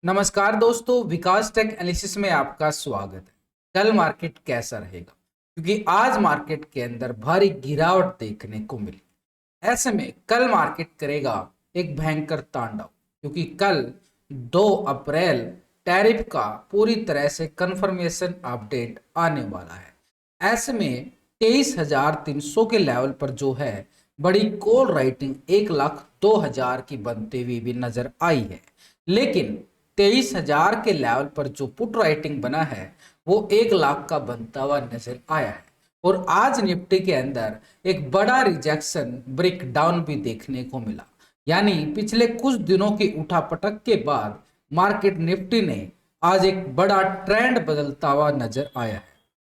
नमस्कार दोस्तों, विकास take analysis में आपका स्वागत है। कल मार्केट कैसा रहेगा? क्योंकि आज मार्केट के अंदर भारी गिरावट देखने को मिली। ऐसे में कल मार्केट करेगा एक भयंकर तांडव, क्योंकि कल 2 अप्रैल टैरिफ का पूरी तरह से कंफर्मेशन अपडेट आने वाला है। ऐसे में 23,300 के लेवल पर जो है बड़ी कॉल राइटिंग 1,02,000 की बनती हुई भी नजर आई है। लेकिन 23,000 के लेवल पर जो पुट राइटिंग बना है वो 1 लाख का बनता हुआ नजर आया है। और आज निफ्टी के अंदर एक बड़ा रिजेक्शन ब्रेक डाउन भी देखने को मिला। यानी पिछले कुछ दिनों की उठापटक के बाद मार्केट निफ्टी ने आज एक बड़ा ट्रेंड बदलता हुआ नजर आया है,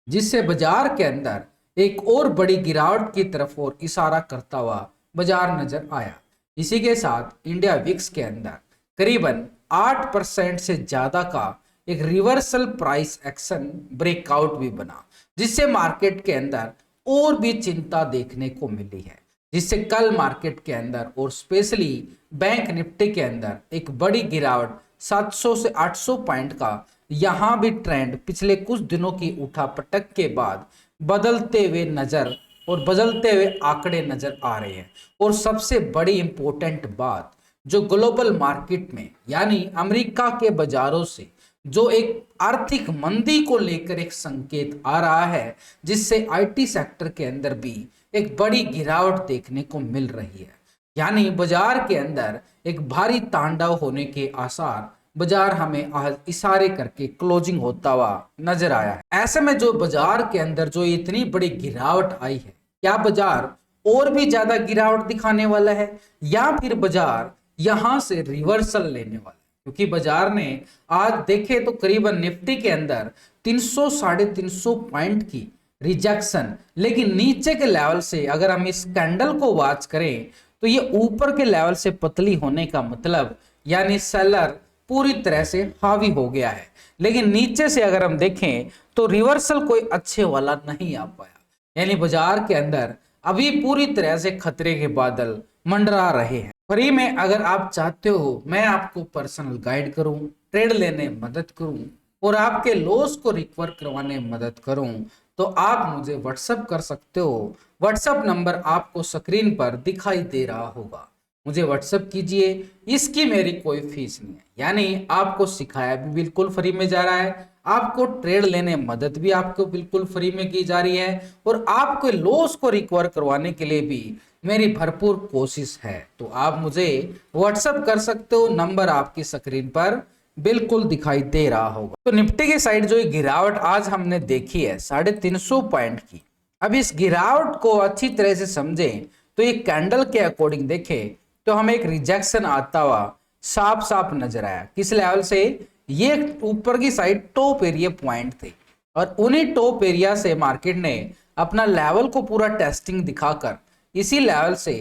जिससे बाजार के अंदर एक और बड़ी गिरावट की तरफ और इशारा करता हुआ बाजार नजर आया। इसी के साथ इंडिया विक्स के अंदर करीबन 8% से ज्यादा का एक रिवर्सल प्राइस एक्शन ब्रेकआउट भी बना, जिससे मार्केट के अंदर और भी चिंता देखने को मिली है। जिससे कल मार्केट के अंदर और स्पेशली बैंक निफ्टी के अंदर एक बड़ी गिरावट 700 से 800 पॉइंट का यहां भी ट्रेंड पिछले कुछ दिनों की उठापटक के बाद बदलते हुए नजर और बदलते हुए आंकड़े नजर आ रहे हैं। और सबसे बड़ी इंपॉर्टेंट बात, जो ग्लोबल मार्केट में यानी अमेरिका के बाजारों से जो एक आर्थिक मंदी को लेकर एक संकेत आ रहा है, जिससे आईटी सेक्टर के अंदर भी एक बड़ी गिरावट देखने को मिल रही है। यानी बाजार के अंदर एक भारी तांडव होने के आसार बाजार हमें आज इशारे करके क्लोजिंग होता हुआ नजर आया है। ऐसे में जो बाजार के अंदर जो इतनी बड़ी गिरावट आई है, क्या बाजार और भी ज्यादा गिरावट दिखाने वाला है या फिर बाजार यहां से रिवर्सल लेने वाला है? क्योंकि बाजार ने आज देखे तो करीबन निफ्टी के अंदर 300 साढ़े 300 पॉइंट की रिजेक्शन, लेकिन नीचे के लेवल से अगर हम इस कैंडल को वॉच करें तो ये ऊपर के लेवल से पतली होने का मतलब यानी सेलर पूरी तरह से हावी हो गया है। लेकिन नीचे से अगर हम देखें तो रिवर्सल कोई अच्छे वाला नहीं आ पाया। यानी बाजार के अंदर अभी पूरी तरह से खतरे के बादल मंडरा रहे हैं। फ्री में अगर आप चाहते हो मैं आपको पर्सनल गाइड करूं, ट्रेड लेने में मदद करूं और आपके लॉस को रिकवर करवाने में मदद करूं, तो आप मुझे व्हाट्सअप कर सकते हो। व्हाट्सअप नंबर आपको स्क्रीन पर दिखाई दे रहा होगा। मुझे व्हाट्सअप कीजिए, इसकी मेरी कोई फीस नहीं है। यानी आपको सिखाया भी बिल्कुल फ्री में जा रहा है, आपको ट्रेड लेने मदद भी आपको बिल्कुल फ्री में की जा रही है और आपके लॉस को रिकवर करवाने के लिए भी मेरी भरपूर कोशिश है। तो आप मुझे व्हाट्सअप कर सकते हो, नंबर आपकी स्क्रीन पर बिल्कुल दिखाई दे रहा होगा। तो निफ्टी की साइड जो गिरावट आज हमने देखी है 350 पॉइंट की, अब इस गिरावट को अच्छी तरह से समझें तो ये कैंडल के अकॉर्डिंग देखें तो हमें एक रिजेक्शन आता हुआ साफ साफ नजर आया। किस लेवल से? ये ऊपर की साइड टॉप एरिया पॉइंट थे और उन्हीं टॉप एरिया से मार्केट ने अपना लेवल को पूरा टेस्टिंग दिखाकर इसी लेवल से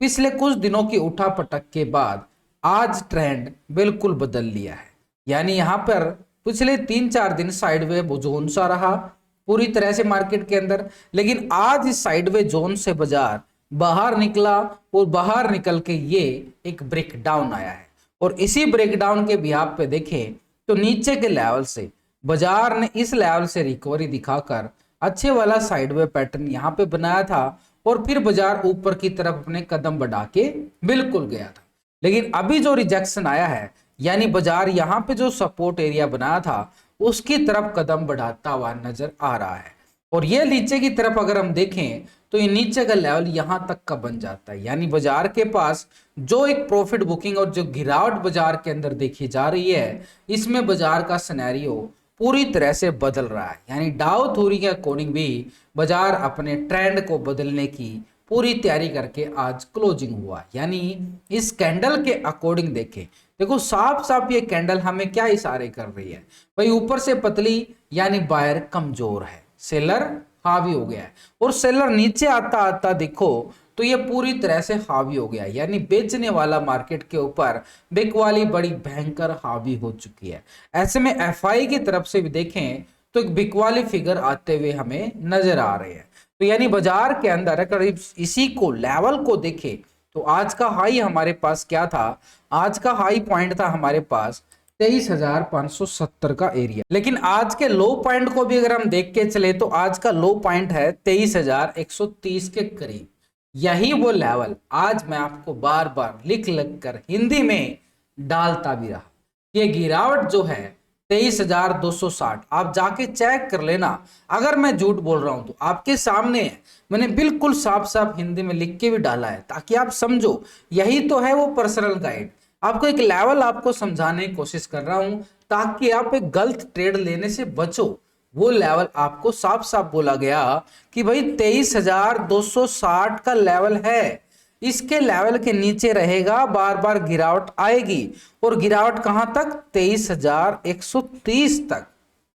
पिछले कुछ दिनों की उठापटक के बाद आज ट्रेंड बिल्कुल बदल लिया है। यानी यहाँ पर पिछले 3-4 दिन साइडवे जोन सा रहा पूरी तरह से मार्केट के अंदर, लेकिन आज इस साइडवे जोन से बाजार बाहर निकला और बाहर निकल के ये एक ब्रेक डाउन आया है। और इसी ब्रेक डाउन के बिहाफ पे देखें तो नीचे के लेवल से बाजार ने इस लेवल से रिकवरी दिखाकर अच्छे वाला साइडवे पैटर्न यहाँ पे बनाया था और फिर बाजार ऊपर की तरफ अपने कदम बढ़ा के बिल्कुल गया था। लेकिन अभी जो रिजेक्शन आया है, यानी बाजार यहाँ पे जो सपोर्ट एरिया बनाया था उसकी तरफ कदम बढ़ाता हुआ नजर आ रहा है। और ये नीचे की तरफ अगर हम देखें तो ये नीचे का लेवल यहां तक का बन जाता है। यानी बाजार के पास जो एक प्रॉफिट बुकिंग और जो गिरावट बाजार के अंदर देखी जा रही है, इसमें बाजार का सिनेरियो पूरी तरह से बदल रहा है। यानी डाउ थ्योरी के अकॉर्डिंग भी बाजार अपने ट्रेंड को बदलने की पूरी तैयारी करके आज क्लोजिंग हुआ। यानी इस कैंडल के अकॉर्डिंग देखें, देखो साफ साफ ये कैंडल हमें क्या इशारे कर रही है भाई? ऊपर से पतली यानी बायर कमजोर है, सेलर हावी हो गया है। और सेलर नीचे आता आता देखो तो ये पूरी तरह से हावी हो गया है। यानी बेचने वाला मार्केट के ऊपर बिकवाली बड़ी भयंकर हावी हो चुकी है। ऐसे में एफआई की तरफ से भी देखें तो एक बिकवाली फिगर आते हुए हमें नजर आ रहे हैं। तो यानी बाजार के अंदर अगर इसी को लेवल को देखें तो आज का हाई हमारे पास क्या था? आज का हाई पॉइंट था हमारे पास 23,570 का एरिया। लेकिन आज के लो पॉइंट को भी अगर हम देख के चले तो आज का लो पॉइंट है 23,130 के करीब। यही वो लेवल आज मैं आपको बार बार लिख लिख कर हिंदी में डालता भी रहा। ये गिरावट जो है 23,260, आप जाके चेक कर लेना। अगर मैं झूठ बोल रहा हूं तो आपके सामने है, मैंने बिल्कुल साफ साफ हिंदी में लिख के भी डाला है ताकि आप समझो। यही तो है वो पर्सनल गाइड। आपको एक लेवल आपको समझाने की कोशिश कर रहा हूं ताकि आप एक गलत ट्रेड लेने से बचो। वो लेवल आपको साफ साफ बोला गया कि भाई 23,260 का लेवल है, इसके लेवल के नीचे रहेगा, बार बार गिरावट आएगी। और गिरावट कहां तक? 23,130 तक।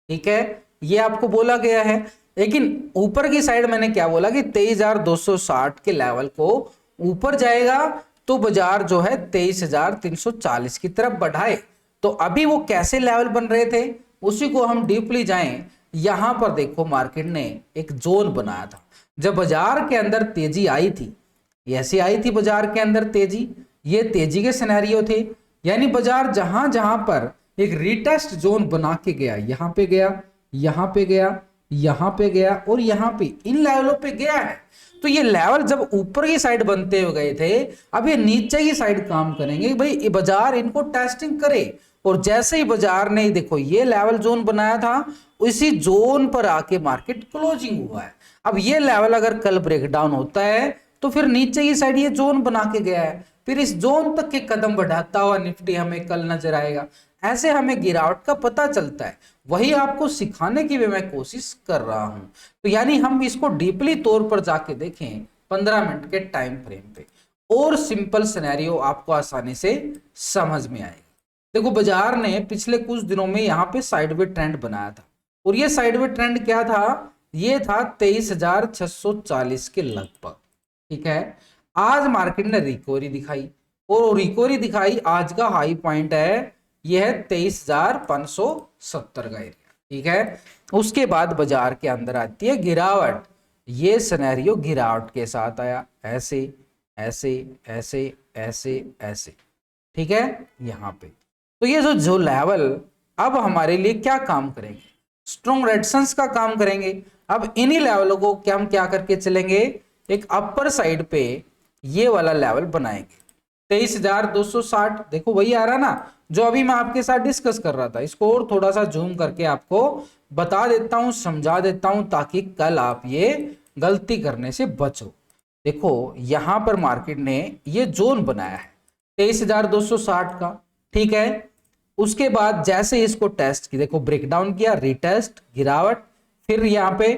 ठीक है, ये आपको बोला गया है। लेकिन ऊपर की साइड मैंने क्या बोला कि 23,260 के लेवल को ऊपर जाएगा तो बाजार जो है 23,340 की तरफ बढ़ाए। तो अभी वो कैसे लेवल बन रहे थे उसी को हम डीपली जाएं। यहां पर देखो मार्केट ने एक जोन बनाया था। जब बाजार के अंदर तेजी आई थी, ऐसी आई थी बाजार के अंदर तेजी, ये तेजी के सिनेरियो थे। यानी बाजार जहां जहां पर एक रिटेस्ट जोन बना के गया, यहां पे गया, यहां पे गया, यहां पे गया और यहां पे, इन लेवलों पे गया है। तो ये लेवल जब ऊपर की साइड बनते हुए गए थे, अब ये नीचे की साइड काम करेंगे। भाई ये बाजार इनको टेस्टिंग करे। और जैसे ही बाजार ने देखो ये लेवल जोन बनाया था, उसी जोन पर आके मार्केट क्लोजिंग हुआ है। अब ये लेवल अगर कल ब्रेकडाउन होता है तो फिर नीचे की साइड ये जोन बना के गया है, फिर इस जोन तक के कदम बढ़ाता हुआ निफ्टी हमें कल नजर आएगा। ऐसे हमें गिरावट का पता चलता है, वही आपको सिखाने की भी मैं कोशिश कर रहा हूं। तो यानी हम इसको डीपली तौर पर जाके देखें 15 मिनट के टाइम फ्रेम पे, और सिंपल सिनेरियो आपको आसानी से समझ में आएगा। देखो बाजार ने पिछले कुछ दिनों में यहाँ पे साइडवे ट्रेंड बनाया था, और ये साइडवे ट्रेंड क्या था? ये था 23,640 के लगभग। ठीक है, आज मार्केट ने रिकवरी दिखाई, और रिकवरी दिखाई, आज का हाई पॉइंट है यह है 23,570 का एरिया। ठीक है, उसके बाद बाजार के अंदर आती है गिरावट। ये सिनेरियो गिरावट के साथ आया, ऐसे ऐसे ऐसे ऐसे ऐसे। ठीक है, यहाँ पे तो ये जो लेवल अब हमारे लिए क्या काम करेंगे? स्ट्रॉन्ग रेजिस्टेंस का काम करेंगे। अब इन्हीं लेवलों को क्या हम क्या करके चलेंगे? एक अपर साइड पे ये वाला लेवल बनाएंगे 23,260। देखो वही आ रहा ना जो अभी मैं आपके साथ डिस्कस कर रहा था। इसको और थोड़ा सा जूम करके आपको बता देता हूं, समझा देता हूं, ताकि कल आप ये गलती करने से बचो। देखो यहां पर मार्केट ने ये जोन बनाया है 23,260 का। ठीक है, उसके बाद जैसे इसको टेस्ट की, देखो ब्रेकडाउन किया, रिटेस्ट, गिरावट, फिर यहाँ पे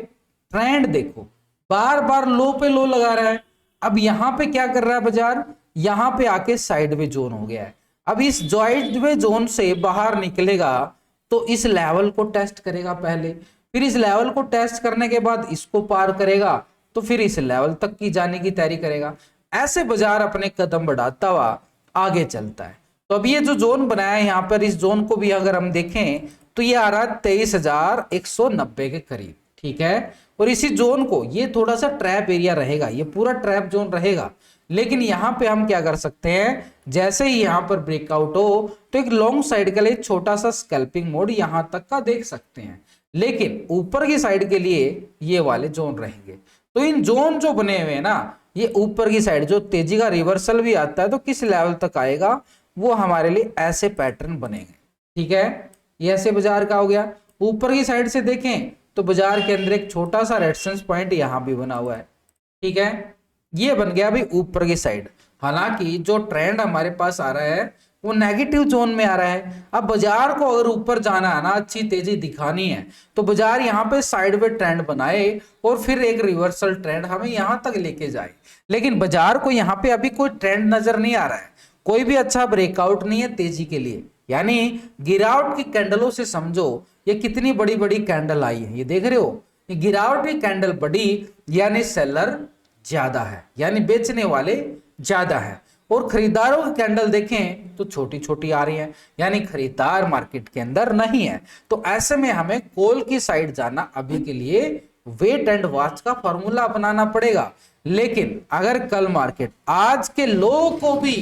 ट्रेंड देखो बार बार लो पे लो लगा रहा है। अब यहां पे क्या कर रहा है बाजार? यहां पे आके साइडवे जोन हो गया है। अब इस साइडवे जोन से बाहर निकलेगा तो इस लेवल को टेस्ट करेगा पहले, फिर इस लेवल को टेस्ट करने के बाद इसको पार करेगा तो फिर इस लेवल तक की जाने की तैयारी करेगा। ऐसे बाजार अपने कदम बढ़ाता हुआ आगे चलता है। तो अब ये जो जोन बनाया है यहाँ पर, इस जोन को भी अगर हम देखें तो ये आ रहा है 23,190 के करीब। ठीक है, और इसी जोन को, ये थोड़ा सा ट्रैप एरिया रहेगा, ये पूरा ट्रैप जोन रहेगा। लेकिन यहां पे हम क्या कर सकते हैं? जैसे ही यहां पर ब्रेकआउट हो तो एक लॉन्ग साइड के लिए छोटा सा स्कैल्पिंग मोड यहां तक का देख सकते हैं। लेकिन ऊपर की साइड के लिए ये वाले जोन रहेंगे। तो इन जोन जो बने हुए हैं ना, ये ऊपर की साइड जो तेजी का रिवर्सल भी आता है तो किस लेवल तक आएगा, वो हमारे लिए ऐसे पैटर्न बनेंगे। ठीक है, ये ऐसे बाजार का हो गया। ऊपर की साइड से देखें तो बाजार के अंदर एक छोटा सा रेजिस्टेंस पॉइंट यहां भी बना हुआ है। ठीक है, ये बन गया अभी ऊपर की साइड। हालांकि जो ट्रेंड हमारे पास आ रहा है वो नेगेटिव जोन में आ रहा है। अब बाजार को अगर ऊपर जाना है ना, अच्छी तेजी दिखानी है, तो बाजार यहाँ पे साइडवे ट्रेंड बनाए और फिर एक रिवर्सल ट्रेंड हमें यहाँ तक लेके जाए। लेकिन बाजार को यहाँ पे अभी कोई ट्रेंड नजर नहीं आ रहा है, कोई भी अच्छा ब्रेकआउट नहीं है तेजी के लिए। यानी गिरावट की कैंडलों से समझो ये कितनी बड़ी बड़ी कैंडल आई है, ये देख रहे हो, ये गिरावट की कैंडल बड़ी, यानी सेलर ज्यादा है, यानी बेचने वाले ज्यादा है। और खरीदारों की कैंडल देखें तो छोटी छोटी आ रही है, यानी खरीदार मार्केट के अंदर नहीं है। तो ऐसे में हमें कॉल की साइड जाना अभी के लिए वेट एंड वॉच का फॉर्मूला अपनाना पड़ेगा। लेकिन अगर कल मार्केट आज के लो को भी,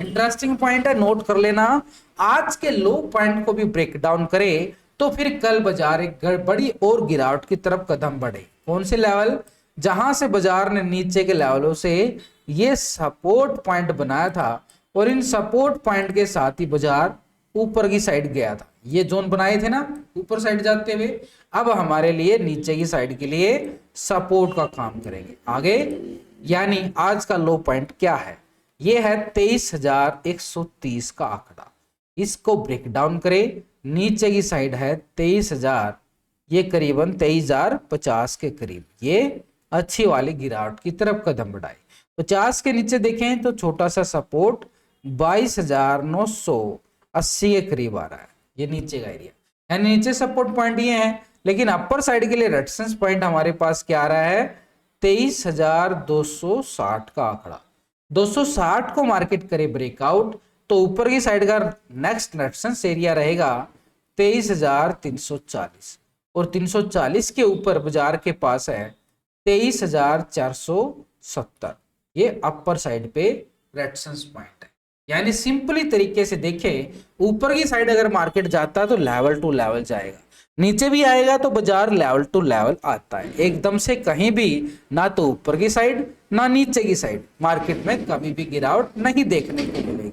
इंटरेस्टिंग पॉइंट है नोट कर लेना, आज के लो पॉइंट को भी ब्रेक डाउन करे तो फिर कल बाजार एक बड़ी और गिरावट की तरफ कदम बढ़े। कौन से लेवल? जहां से बाजार ने नीचे के लेवलों से ये सपोर्ट पॉइंट बनाया था और इन सपोर्ट पॉइंट के साथ ही बाजार ऊपर की साइड गया था। ये जोन बनाए थे ना ऊपर साइड जाते हुए, अब हमारे लिए नीचे की साइड के लिए सपोर्ट का काम करेंगे आगे। यानी आज का लो पॉइंट क्या है? ये है 23,130 का आंकड़ा। इसको ब्रेक डाउन करें, नीचे की साइड है 23,000, ये करीबन 23,050 के करीब, ये अच्छी वाली गिरावट की तरफ कदम बढ़ाए। 50 के नीचे देखें तो छोटा सा सपोर्ट 22,980 के करीब आ रहा है, ये नीचे का एरिया है। नीचे सपोर्ट पॉइंट ये है, लेकिन अपर साइड के लिए रेजिस्टेंस पॉइंट हमारे पास क्या आ रहा है? 23,260 का आंकड़ा। 260 को मार्केट करे ब्रेकआउट तो ऊपर की साइड का नेक्स्ट रेजिस्टेंस एरिया रहेगा 23,340 और 340 के ऊपर बाजार के पास है 23,470। ये अपर साइड पे रेजिस्टेंस पॉइंट है। यानी सिंपली तरीके से देखें, ऊपर की साइड अगर मार्केट जाता है तो लेवल टू लेवल जाएगा, नीचे भी आएगा तो बाजार लेवल टू लेवल आता है। एकदम से कहीं भी ना तो ऊपर की साइड ना नीचे की साइड मार्केट में कभी भी गिरावट नहीं देखने को मिलेगी,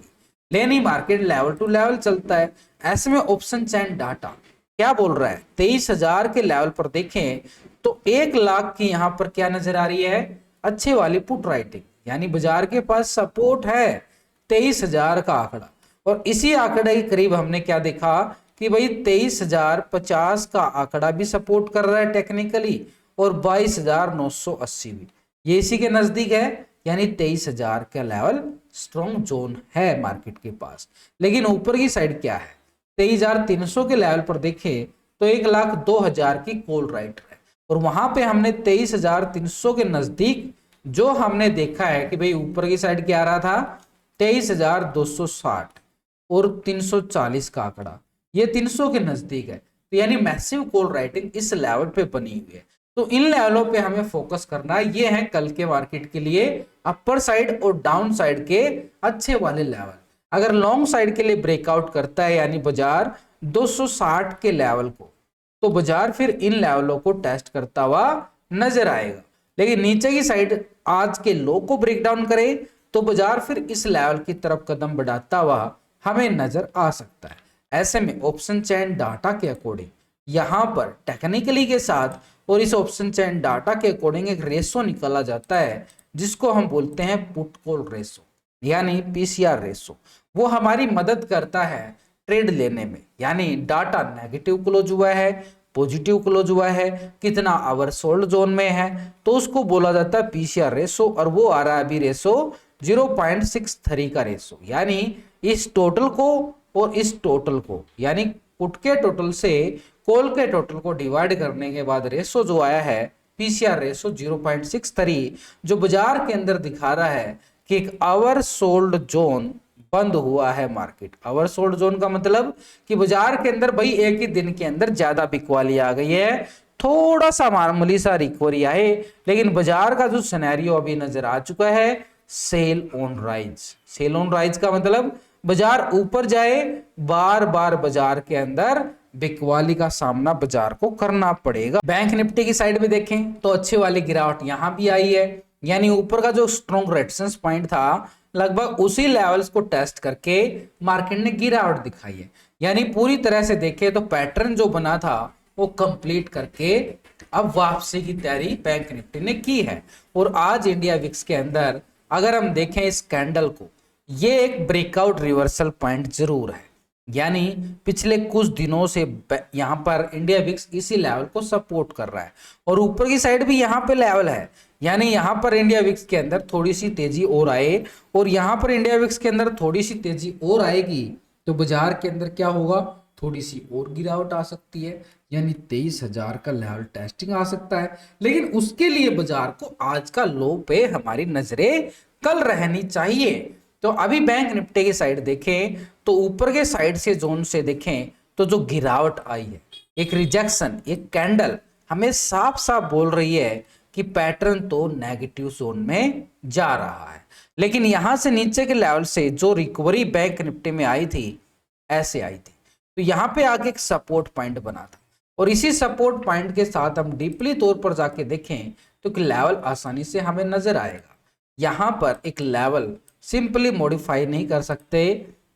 लेकिन मार्केट लेवल टू लेवल चलता है। ऐसे में ऑप्शन चैन डाटा क्या बोल रहा है? 23,000 के लेवल पर देखें तो 1 लाख की यहां पर क्या नजर आ रही है? अच्छी वाली पुट राइटिंग, यानी बाजार के पास सपोर्ट है 23,000 का आंकड़ा। और इसी आंकड़े के करीब हमने क्या देखा कि भाई 23,050 का आंकड़ा भी सपोर्ट कर रहा है टेक्निकली और 22,980 भी, ये इसी के नजदीक है। यानी 23,000 का लेवल स्ट्रॉन्ग जोन है मार्केट के पास। लेकिन ऊपर की साइड क्या है? 23,300 के लेवल पर देखें तो 1,02,000 की कॉल राइट है और वहां पे हमने 23,300 के नजदीक जो हमने देखा है कि भाई ऊपर की साइड क्या आ रहा था? 23,260 और 340 का आंकड़ा, ये 300 के नजदीक है। तो यानी मैसिव कॉल राइटिंग इस लेवल पे बनी हुई है। तो इन लेवलों पे हमें फोकस करना है। ये है कल के मार्केट के लिए अपर साइड और डाउन साइड के अच्छे वाले लेवल। अगर लॉन्ग साइड के लिए ब्रेकआउट करता है यानी बाजार 260 के लेवल को, तो बाजार फिर इन लेवलों को टेस्ट करता हुआ नजर आएगा। लेकिन नीचे की साइड आज के लो को ब्रेक डाउन करे तो बाजार फिर इस लेवल की तरफ कदम बढ़ाता हुआ हमें नजर आ सकता है। ऐसे में ऑप्शन चैन डाटा के अकॉर्डिंग यहां पर टेक्निकली के साथ और इस ऑप्शन चैन डाटा के अकॉर्डिंग एक रेशो निकाला जाता है जिसको हम बोलते हैं पुट कॉल रेशो, यानी पीसीआर रेशो। वो हमारी मदद करता है ट्रेड लेने में। यानी डाटा नेगेटिव क्लोज हुआ है, पॉजिटिव क्लोज हुआ है, कितना आवर सोल्ड जोन में है, तो उसको बोला जाता है पीसीआर रेशो। और वो आ रहा है अभी रेशो 0.63 का रेशो। यानी इस टोटल को और इस टोटल को, यानी पुट के टोटल से कॉल के टोटल को डिवाइड करने के बाद रेशो जो आया है पीसीआर रेशो 0.63, जो बाजार के अंदर दिखा रहा है कि एक आवर सोल्ड जोन बंद हुआ है मार्केट। आवर सोल्ड जोन का मतलब कि बाजार के अंदर भाई एक ही दिन के अंदर ज्यादा बिकवाली आ गई है, थोड़ा सा मामूली सा रिकवरी आए, लेकिन बाजार का जो सिनेरियो अभी नजर आ चुका है sell on rise. Sell on rise का मतलब बाजार ऊपर जाए, बार बार बाजार के अंदर बिकवाली का सामना बाजार को करना पड़ेगा। बैंक निफ्टी की साइड में देखें तो अच्छी वाली गिरावट यहां भी आई है। यानी ऊपर का जो स्ट्रॉन्ग रेजिस्टेंस पॉइंट था लगभग उसी लेवल्स को टेस्ट करके मार्केट ने गिरावट दिखाई है। यानी पूरी तरह से देखें तो पैटर्न जो बना था वो कंप्लीट करके अब वापसी की तैयारी बैंक निफ्टी ने की है। और आज इंडिया विक्स के अंदर अगर हम देखें इस कैंडल को, ये एक ब्रेकआउट रिवर्सल पॉइंट जरूर है। यानी पिछले कुछ दिनों से यहां पर इंडिया विक्स इसी लेवल को सपोर्ट कर रहा है और ऊपर की साइड भी यहां पे लेवल है। यानी यहां पर इंडिया विक्स के अंदर थोड़ी सी तेजी और आए और यहां पर इंडिया विक्स के अंदर थोड़ी सी तेजी और आएगी तो बाजार के अंदर क्या होगा? थोड़ी सी और गिरावट आ सकती है, यानी 23,000 का लेवल टेस्टिंग आ सकता है। लेकिन उसके लिए बाजार को आज का लो पे हमारी नजरें कल रहनी चाहिए। तो अभी बैंक निफ्टी की साइड देखें तो ऊपर के साइड से जोन से देखें तो जो गिरावट आई है, एक रिजेक्शन, एक कैंडल हमें साफ साफ बोल रही है कि पैटर्न तो नेगेटिव जोन में जा रहा है। लेकिन यहां से नीचे के लेवल से जो रिकवरी बैंक निफ्टी में आई थी ऐसे आई थी। तो यहाँ पे आके एक सपोर्ट पॉइंट बना था और इसी सपोर्ट पॉइंट के साथ हम डीपली तौर पर जाके देखें तो एक लेवल आसानी से हमें नजर आएगा। यहाँ पर एक लेवल सिंपली मॉडिफाई नहीं कर सकते,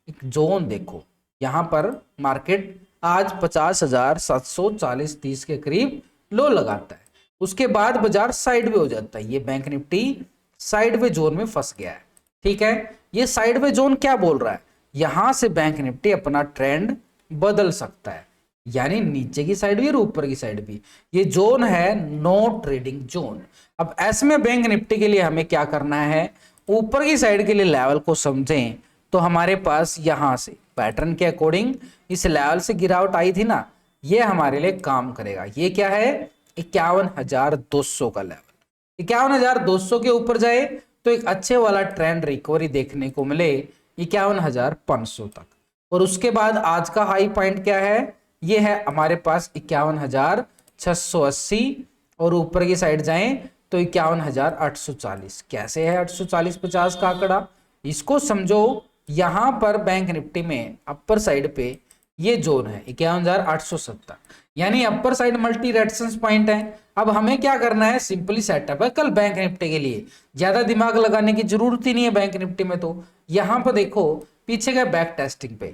एक जोन देखो, यहाँ पर मार्केट आज 50,740-30 के करीब लो लगाता है, उसके बाद बाजार साइडवे हो जाता है। ये बैंक निफ्टी साइडवे जोन में फंस गया है। ठीक है, ये साइडवे जोन क्या बोल रहा है, यहां से बैंक निफ्टी अपना ट्रेंड बदल सकता है, यानी नीचे की साइड भी और ऊपर की साइड भी। ये जोन है नो ट्रेडिंग जोन। अब ऐसे में बैंक निफ्टी के लिए हमें क्या करना है, ऊपर की साइड के लिए लेवल को समझें तो हमारे पास यहां से पैटर्न के अकॉर्डिंग इस लेवल से गिरावट आई थी ना, ये हमारे लिए काम करेगा। ये क्या है, 51,200 का लेवल। 51,200 के ऊपर जाए तो एक अच्छे वाला ट्रेंड रिकवरी देखने को मिले 51,500 तक। और उसके बाद आज का हाई पॉइंट क्या है, ये है हमारे पास 51,680 और ऊपर की साइड जाएं तो 51,840। कैसे है 840-50 का आंकड़ा, इसको समझो। यहां पर बैंक निफ्टी में अपर साइड पे ये जोन है 51,870, यानी upper side multi resistance point है। अब हमें क्या करना है, सिंपली सेटअप है कल बैंक निफ्टी के लिए, ज्यादा दिमाग लगाने की जरूरत ही नहीं है बैंक निफ्टी में। तो यहां पर देखो पीछे का बैक टेस्टिंग पे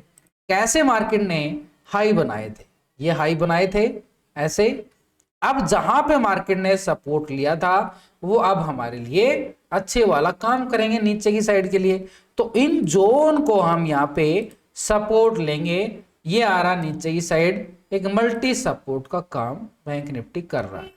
कैसे मार्केट ने हाई बनाए थे, ये हाई बनाए थे ऐसे। अब जहां पे मार्केट ने सपोर्ट लिया था वो अब हमारे लिए अच्छे वाला काम करेंगे नीचे की साइड के लिए। तो इन जोन को हम यहाँ पे सपोर्ट लेंगे। ये आ रहा नीचे की साइड, एक मल्टी सपोर्ट का काम बैंक निफ्टी कर रहा है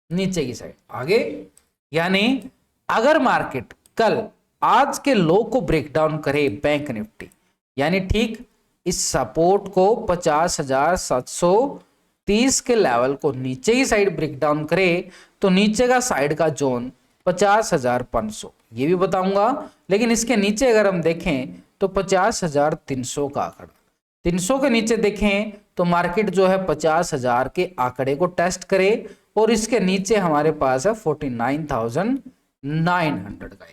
नीचे की साइड आगे। यानी अगर मार्केट कल आज के लो को ब्रेक डाउन करे बैंक निफ्टी, यानी ठीक इस सपोर्ट को 50,730 के लेवल को नीचे की साइड ब्रेक डाउन करे तो नीचे का साइड का जोन 50,500, ये भी बताऊंगा। लेकिन इसके नीचे अगर हम देखें तो 50,300 का आंकड़ा, 300 के नीचे देखें तो मार्केट जो है 50,000 के आंकड़े को टेस्ट करे और इसके नीचे हमारे पास है 49,900 का।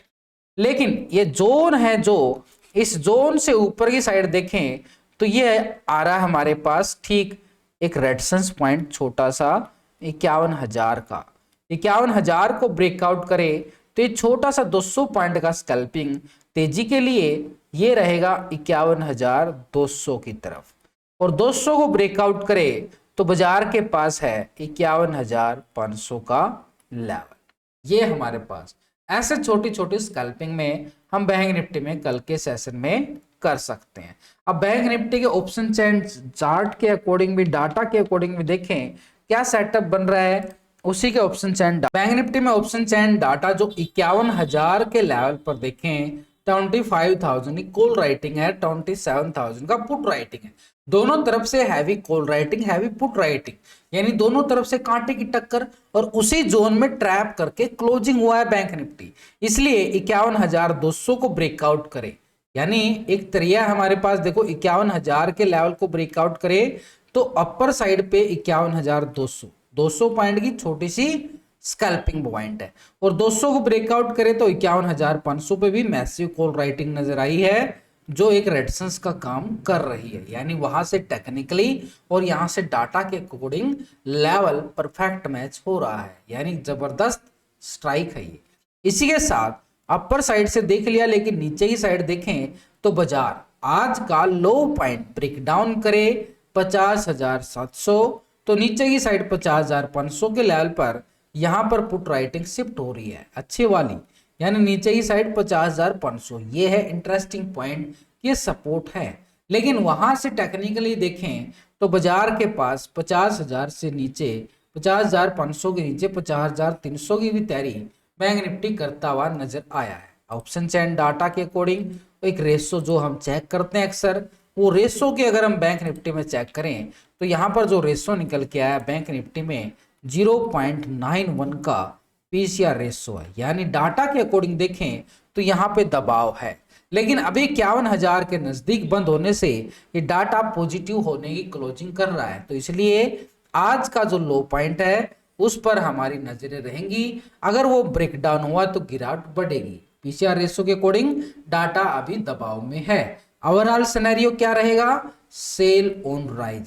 लेकिन ये जोन है, जो इस जोन से ऊपर की साइड देखें तो ये आ रहा है हमारे पास ठीक एक रेजिस्टेंस पॉइंट छोटा सा 51,000 का। 51,000 को ब्रेकआउट करे तो ये छोटा सा 200 पॉइंट का स्कैल्पिंग तेजी के लिए ये रहेगा 51,200 की तरफ, और 200 को ब्रेकआउट करे तो बाजार के पास है 51,500 का लेवल। ये हमारे पास ऐसे छोटी छोटी स्कैल्पिंग में हम बैंक निफ्टी में कल के सेशन में कर सकते हैं। अब बैंक निफ्टी के ऑप्शन चेन चार्ट के अकॉर्डिंग भी, डाटा के अकॉर्डिंग भी देखें क्या सेटअप बन रहा है, उसी के ऑप्शन चेन बैंक निफ्टी में ऑप्शन चेन डाटा जो 51,000 के लेवल पर देखें 25,000 कॉल राइटिंग है, 27,000 का पुट राइटिंग है। दोनों तरफ से heavy call writing, heavy put writing, यानी दोनों तरफ से कांटे की टक्कर, और उसी जोन में ट्रैप करके क्लोजिंग हुआ है बैंक निफ्टी। इसलिए 51,200 को ब्रेकआउट करे, यानी एक तरिया हमारे पास देखो 51,000 के लेवल को ब्रेकआउट करे तो अपर साइड पे 51,200, 200 पॉइंट की छोटी सी स्कैल्पिंग पॉइंट है, और 200 को ब्रेकआउट करे तो 51,500 पे भी मैसिव कॉल राइटिंग नजर आई है जो एक रेजिस्टेंस का काम कर रही है। यानी वहां से टेक्निकली और यहां से डाटा के अकॉर्डिंग लेवल परफेक्ट मैच हो रहा है, यानी जबरदस्त स्ट्राइक है ये। इसी के साथ अपर साइड से देख लिया, लेकिन नीचे की साइड देखें तो बाजार आज का लो पॉइंट ब्रेक डाउन करे 50,700 तो नीचे की साइड 50,500 के लेवल पर यहां पर पुट राइटिंग शिफ्ट हो रही है अच्छी वाली, यानी नीचे की साइड 50,500। ये है इंटरेस्टिंग पॉइंट, ये सपोर्ट है। लेकिन वहां से टेक्निकली देखें तो बाजार के पास 50,000 से नीचे 50,500 के नीचे 50,300 की भी तैयारी बैंक निफ्टी करता हुआ नजर आया है। ऑप्शन चेन डाटा के अकॉर्डिंग एक रेशो जो हम चेक करते हैं अक्सर, वो रेशो के अगर हम बैंक निफ्टी में चेक करें तो यहाँ पर जो रेशो निकल के आया बैंक निफ्टी में 0.91 का पीसीआर रेशो है, यानी डाटा के अकॉर्डिंग देखें तो यहाँ पे दबाव है। लेकिन अभी 51,000 के नजदीक बंद होने से ये डाटा पॉजिटिव होने की क्लोजिंग कर रहा है, तो इसलिए आज का जो लो पॉइंट है उस पर हमारी नजरें रहेंगी। अगर वो ब्रेक डाउन हुआ तो गिरावट बढ़ेगी। पीसीआर रेशो के अकॉर्डिंग डाटा अभी दबाव में है। ओवरऑल सिनेरियो क्या रहेगा, sell on rise.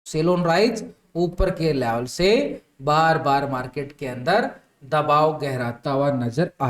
Sell on rise ऊपर के लेवल से बार बार मार्केट के अंदर दबाव गहराता हुआ नजर आ